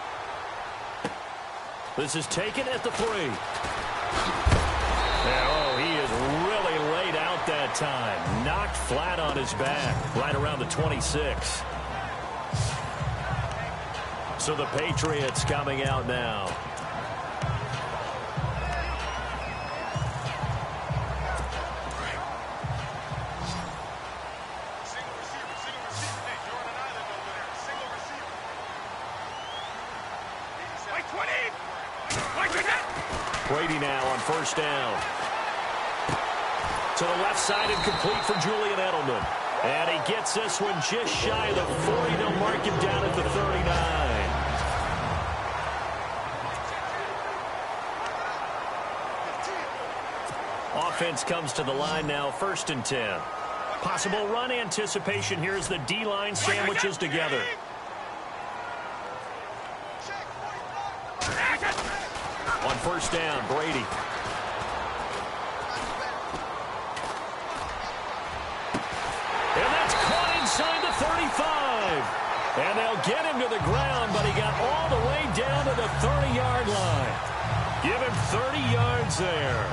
This is taken at the 3. And, oh, he is really laid out that time. Knocked flat on his back right around the 26. So the Patriots coming out now. Brady now on first down. To the left side and complete for Julian Edelman. And he gets this one just shy of the 40. They'll mark him down at the 39. Offense comes to the line now, 1st and 10. Possible run anticipation here as the D-line sandwiches together. On first down, Brady. And that's caught inside the 35. And they'll get him to the ground, but he got all the way down to the 30-yard line. Give him 30 yards there.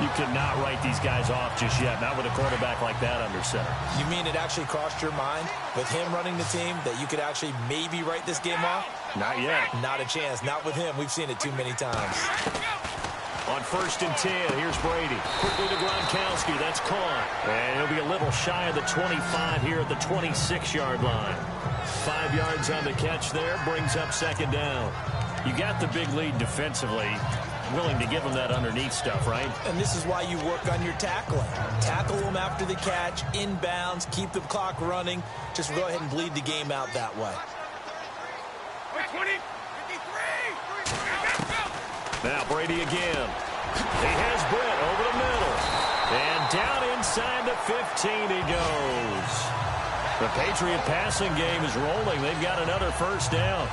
You cannot write these guys off just yet, not with a quarterback like that under center. You mean it actually crossed your mind with him running the team that you could actually maybe write this game off? Not yet. Not a chance. Not with him. We've seen it too many times. On 1st and 10, here's Brady. Quickly to Gronkowski. That's caught. And he'll be a little shy of the 25 here at the 26-yard line. 5 yards on the catch there. Brings up 2nd down. You got the big lead defensively. Willing to give him that underneath stuff, right? And this is why you work on your tackling. Tackle them after the catch, inbounds, keep the clock running. Just go ahead and bleed the game out that way. 20, 53. Now Brady again. He has Britt over the middle. And down inside the 15 he goes. The Patriot passing game is rolling. They've got another 1st down.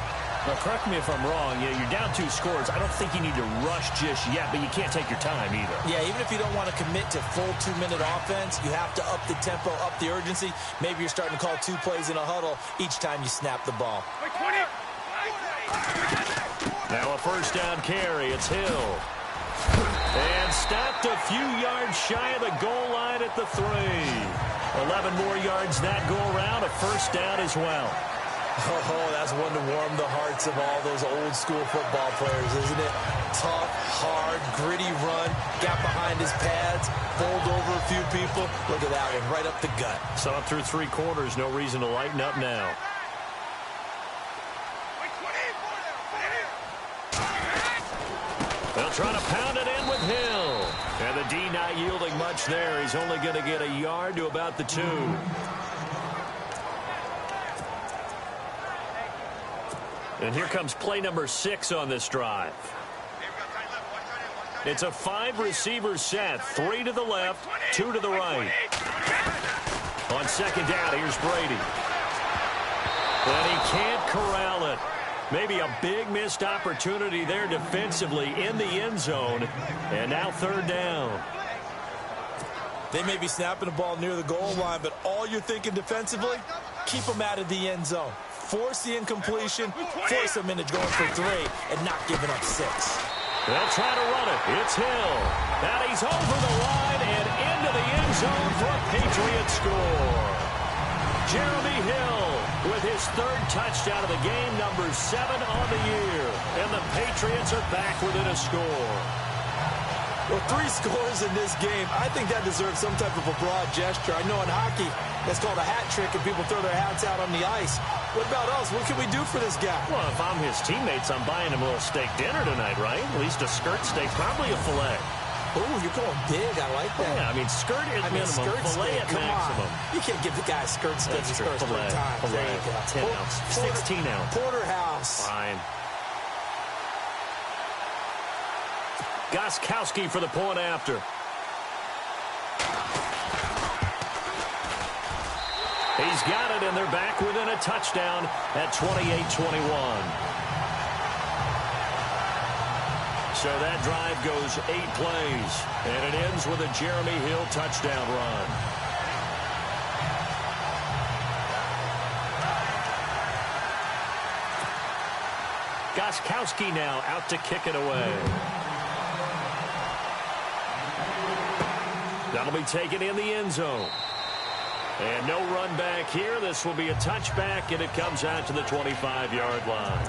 Now, correct me if I'm wrong. Yeah, you're down 2 scores. I don't think you need to rush just yet, but you can't take your time either. Yeah, even if you don't want to commit to full 2-minute offense, you have to up the tempo, up the urgency. Maybe you're starting to call 2 plays in a huddle each time you snap the ball. Now a 1st down carry. It's Hill. And stopped a few yards shy of the goal line at the 3. 11 more yards that go around. A 1st down as well. Oh, that's one to warm the hearts of all those old-school football players, isn't it? Tough, hard, gritty run, got behind his pads, bowled over a few people. Look at that one, right up the gut. Saw it through 3 quarters, no reason to lighten up now. They'll try to pound it in with Hill. And the D not yielding much there. He's only going to get a yard to about the 2. And here comes play number 6 on this drive. It's a 5-receiver set. 3 to the left, 2 to the right. On 2nd down, here's Brady. And he can't corral it. Maybe a big missed opportunity there defensively in the end zone. And now 3rd down. They may be snapping the ball near the goal line, but all you're thinking defensively, keep them out of the end zone. Force the incompletion, force them into going for 3, and not giving up 6. They'll try to run it. It's Hill. And he's over the line and into the end zone for a Patriot score. Jeremy Hill with his 3rd touchdown of the game, number 7 on the year. And the Patriots are back within a score. Well, 3 scores in this game. I think that deserves some type of a broad gesture. I know in hockey, that's called a hat trick, and people throw their hats out on the ice. What about us? What can we do for this guy? Well, if I'm his teammates, I'm buying him a little steak dinner tonight, right? At least a skirt steak, probably a filet. Oh, you're going big. I like that. Yeah, I mean, skirt at minimum, skirt filet steak, at maximum. On. You can't give the guy a skirt steak his first 3 times. There you go. 10 ounce, 16 ounce. Porterhouse. Fine. Gostkowski for the point after. He's got it, and they're back within a touchdown at 28-21. So that drive goes 8 plays, and it ends with a Jeremy Hill touchdown run. Gostkowski now out to kick it away. That'll be taken in the end zone. And no run back here. This will be a touchback, and it comes out to the 25-yard line.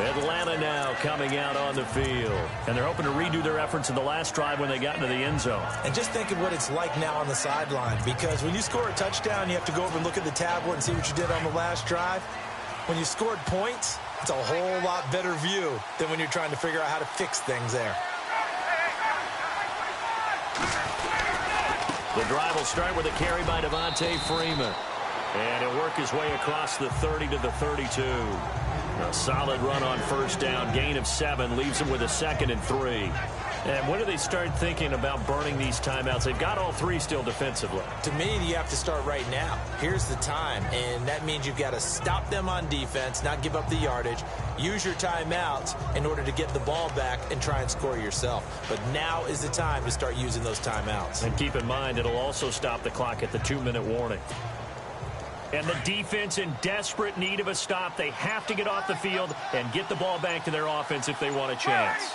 Atlanta now coming out on the field. And they're hoping to redo their efforts in the last drive when they got into the end zone. And just think of what it's like now on the sideline, because when you score a touchdown, you have to go over and look at the tablet and see what you did on the last drive. When you scored points, it's a whole lot better view than when you're trying to figure out how to fix things there. The drive will start with a carry by Devontae Freeman. And he'll work his way across the 30 to the 32. A solid run on first down. Gain of 7 leaves him with a 2nd and 3. And when do they start thinking about burning these timeouts? They've got all 3 still defensively. To me, you have to start right now. Here's the time, and that means you've got to stop them on defense, not give up the yardage, use your timeouts in order to get the ball back and try and score yourself. But now is the time to start using those timeouts. And keep in mind, it'll also stop the clock at the 2-minute warning. And the defense in desperate need of a stop. They have to get off the field and get the ball back to their offense if they want a chance.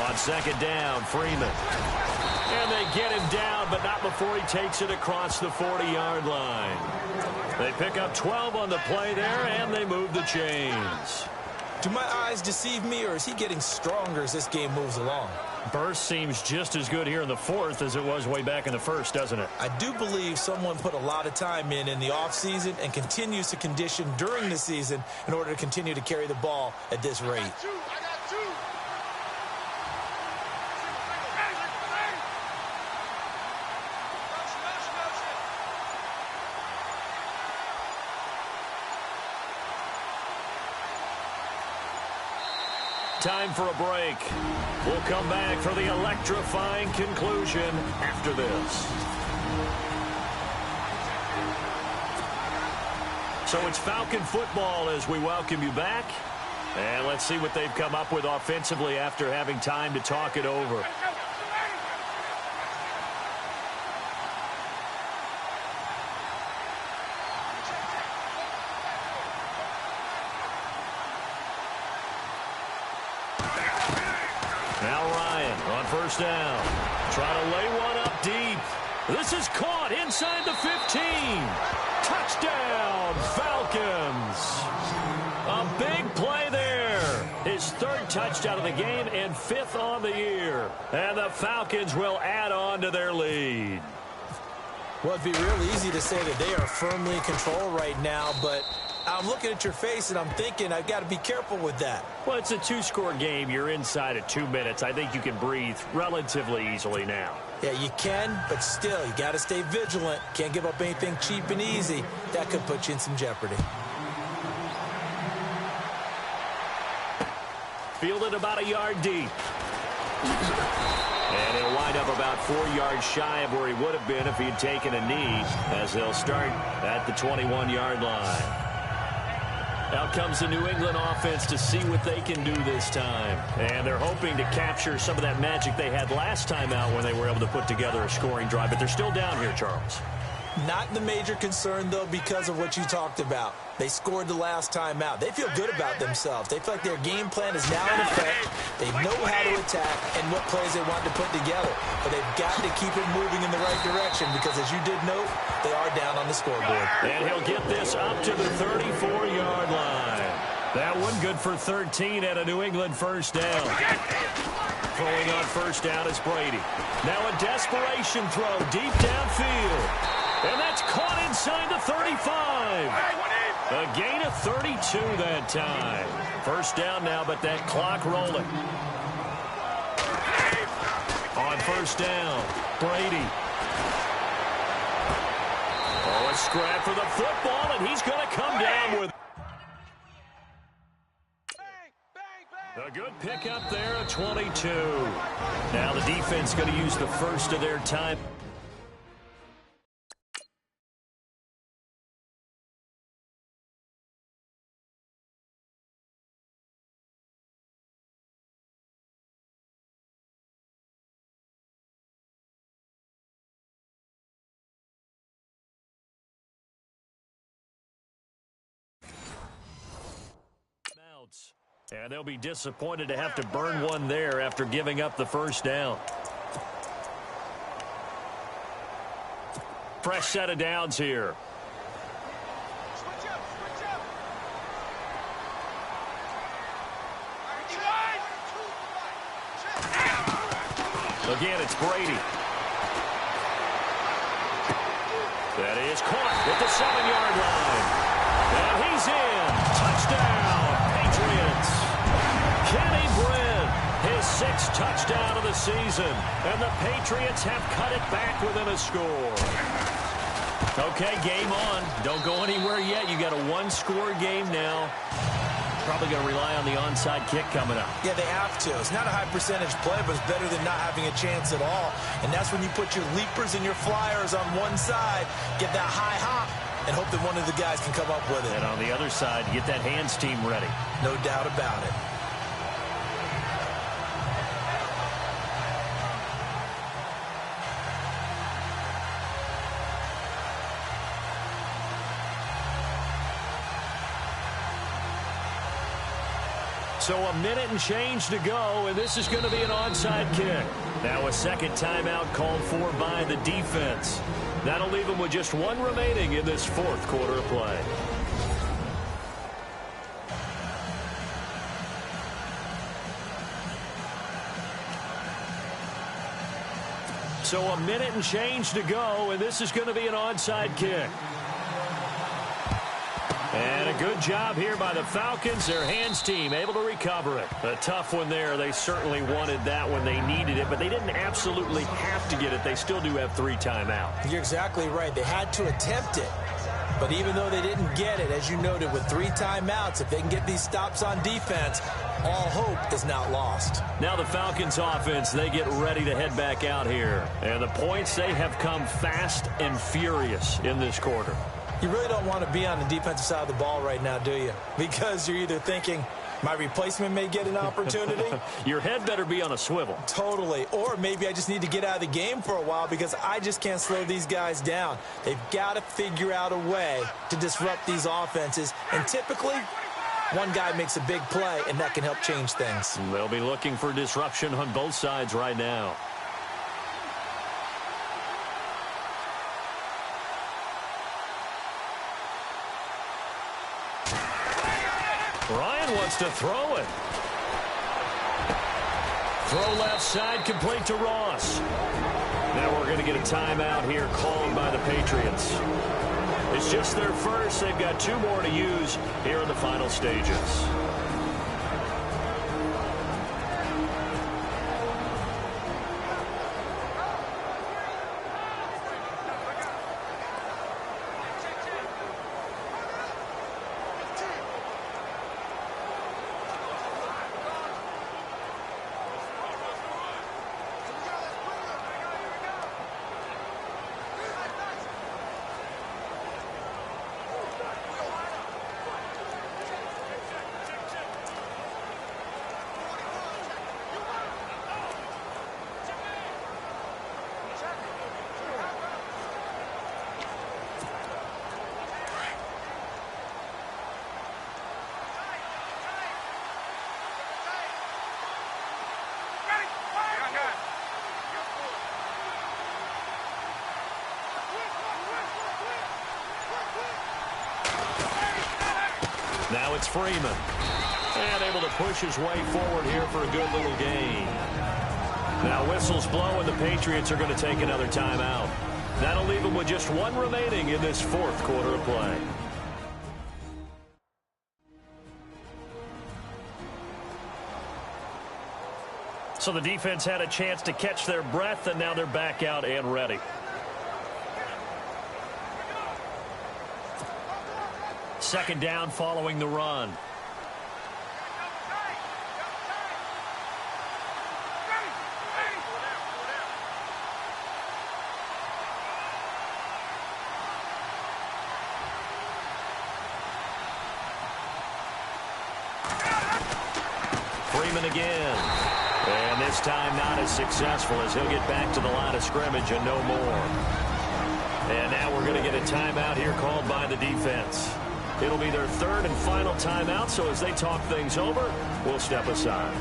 On second down, Freeman. And they get him down, but not before he takes it across the 40-yard line. They pick up 12 on the play there, and they move the chains. Do my eyes deceive me, or is he getting stronger as this game moves along? Burst seems just as good here in the 4th as it was way back in the 1st, doesn't it? I do believe someone put a lot of time in the offseason and continues to condition during the season in order to continue to carry the ball at this rate. Time for a break. We'll come back for the electrifying conclusion after this. So it's Falcon football as we welcome you back. And let's see what they've come up with offensively after having time to talk it over. First down. Try to lay one up deep. This is caught inside the 15. Touchdown, Falcons. A big play there. His 3rd touchdown of the game and 5th on the year. And the Falcons will add on to their lead. Well, it'd be real easy to say that they are firmly in control right now, but I'm looking at your face and I'm thinking I've got to be careful with that. Well, it's a 2-score game. You're inside of 2 minutes. I think you can breathe relatively easily now. Yeah, you can, but still, you got to stay vigilant. Can't give up anything cheap and easy. That could put you in some jeopardy. Fielded about a yard deep. And he'll wind up about 4 yards shy of where he would have been if he had taken a knee, as they'll start at the 21-yard line. Out comes the New England offense to see what they can do this time. And they're hoping to capture some of that magic they had last time out when they were able to put together a scoring drive. But they're still down here, Charles. Not the major concern, though, because of what you talked about. They scored the last time out. They feel good about themselves. They feel like their game plan is now in effect. They know how to attack and what plays they want to put together. But they've got to keep it moving in the right direction because, as you did note, they are down on the scoreboard. And he'll get this up to the 34-yard line. That one good for 13 at a New England first down. Throwing on first down is Brady. Now a desperation throw deep downfield. And that's caught inside the 35. A gain of 32 that time. First down now, but that clock rolling. On first down, Brady. Oh, a scrap for the football, and he's going to come down with it. A good pickup there at 22. Now the defense going to use the first of their time. downs. And they'll be disappointed to have to burn one there after giving up the first down. Fresh set of downs here. Again, it's Brady. That is caught at the 7-yard line. And he's in. Touchdown, Patriots. Kenny Britt, his 6th touchdown of the season. And the Patriots have cut it back within a score. Okay, game on. Don't go anywhere yet. You got a 1-score game now. Probably going to rely on the onside kick coming up. Yeah, they have to. It's not a high percentage play, but it's better than not having a chance at all. And that's when you put your leapers and your flyers on one side, get that high hop, and hope that one of the guys can come up with it. And on the other side, get that hands team ready. No doubt about it. So a minute and change to go, and this is going to be an onside kick. Now a second timeout called for by the defense. That'll leave them with just one remaining in this 4th quarter of play. So a minute and change to go, and this is going to be an onside kick. And a good job here by the Falcons. Their hands team able to recover it. A tough one there. They certainly wanted that when they needed it, but they didn't absolutely have to get it. They still do have 3 timeouts. You're exactly right. They had to attempt it. But even though they didn't get it, as you noted, with 3 timeouts, if they can get these stops on defense, all hope is not lost. Now the Falcons offense, they get ready to head back out here. And the points, they have come fast and furious in this quarter. You really don't want to be on the defensive side of the ball right now, do you? Because you're either thinking, my replacement may get an opportunity. Your head better be on a swivel. Totally. Or maybe I just need to get out of the game for a while because I just can't slow these guys down. They've got to figure out a way to disrupt these offenses. And typically, one guy makes a big play, and that can help change things. They'll be looking for disruption on both sides right now. Ryan wants to throw it. Throw left side, complete to Ross. Now we're going to get a timeout here called by the Patriots. It's just their first. They've got 2 more to use here in the final stages. Now it's Freeman. And able to push his way forward here for a good little gain. Now whistles blow, and the Patriots are going to take another timeout. That'll leave them with just 1 remaining in this 4th quarter of play. So the defense had a chance to catch their breath, and now they're back out and ready. Second down following the run. Freeman again. And this time not as successful as he'll get back to the line of scrimmage and no more. And now we're going to get a timeout here called by the defense. It'll be their third and final timeout, so as they talk things over, we'll step aside.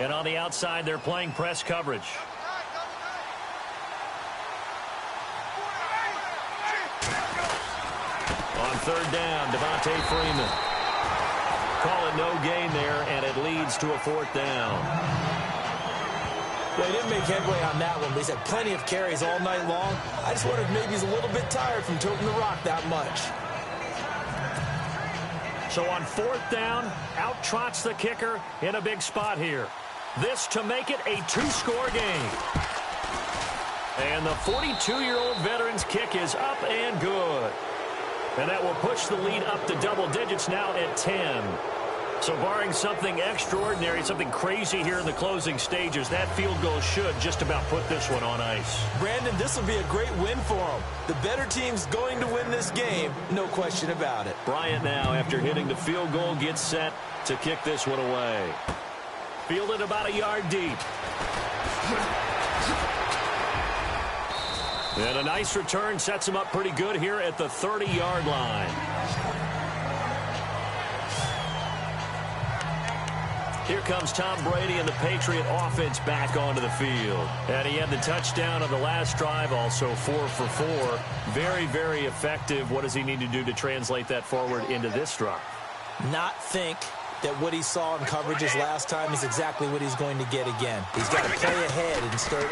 And on the outside, they're playing press coverage. On third down, Devontae Freeman. Call it no gain there, and it leads to a fourth down. They didn't make headway on that one, but he's had plenty of carries all night long. I just wondered if maybe he's a little bit tired from toting the rock that much. So on fourth down, out trots the kicker in a big spot here. This to make it a two-score game. And the 42-year-old veteran's kick is up and good. And that will push the lead up to double digits now at 10. So barring something extraordinary, something crazy here in the closing stages, that field goal should just about put this one on ice. Brandon, this will be a great win for him. The better team's going to win this game, no question about it. Bryant now, after hitting the field goal, gets set to kick this one away. Fielded about a yard deep. And a nice return sets him up pretty good here at the 30-yard line. Here comes Tom Brady and the Patriot offense back onto the field. And he had the touchdown on the last drive, also 4 for 4. Very, very effective. What does he need to do to translate that forward into this drive? Not think that what he saw in coverages last time is exactly what he's going to get again. He's got to play ahead and start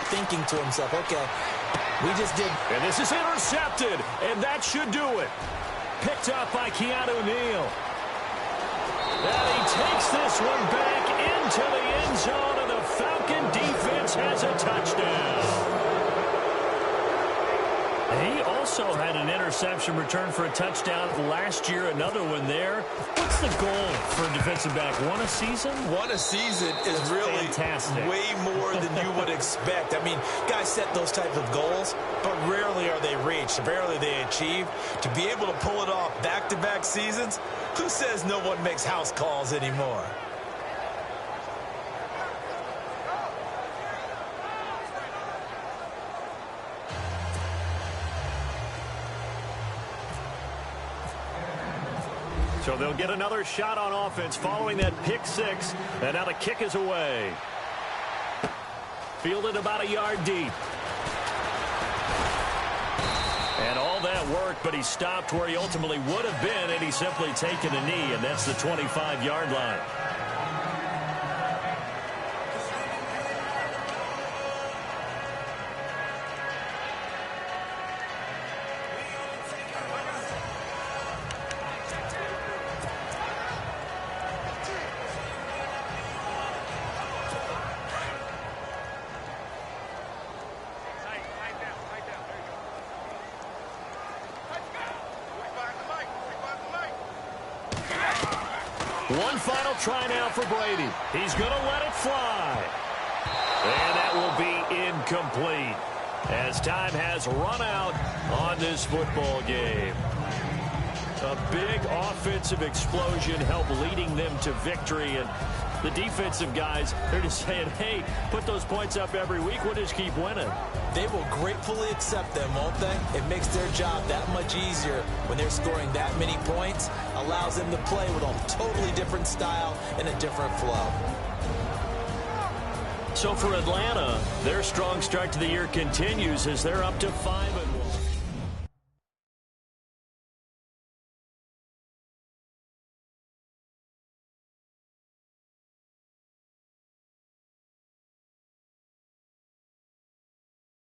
thinking to himself, okay, we just did. And this is intercepted, and that should do it. Picked up by Keanu Neal. And he takes this one back into the end zone, and the Falcon defense has a touchdown. He also had an interception return for a touchdown last year, another one there. What's the goal for a defensive back? One a season? One a season is really fantastic. Way more than you would expect. I mean, guys set those types of goals, but rarely are they reached, rarely they achieved. To be able to pull it off back-to-back seasons, who says no one makes house calls anymore? So they'll get another shot on offense following that pick six. And now the kick is away. Fielded about a yard deep. And all that work, but he stopped where he ultimately would have been, and he's simply taken a knee, and that's the 25-yard line. One final try now for Brady. He's going to let it fly. And that will be incomplete as time has run out on this football game. A big offensive explosion helped leading them to victory. And the defensive guys, they're just saying, hey, put those points up every week. We'll just keep winning. They will gratefully accept them, won't they? It makes their job that much easier when they're scoring that many points. Allows them to play with a totally different style and a different flow. So for Atlanta, their strong start to the year continues as they're up to 5-1.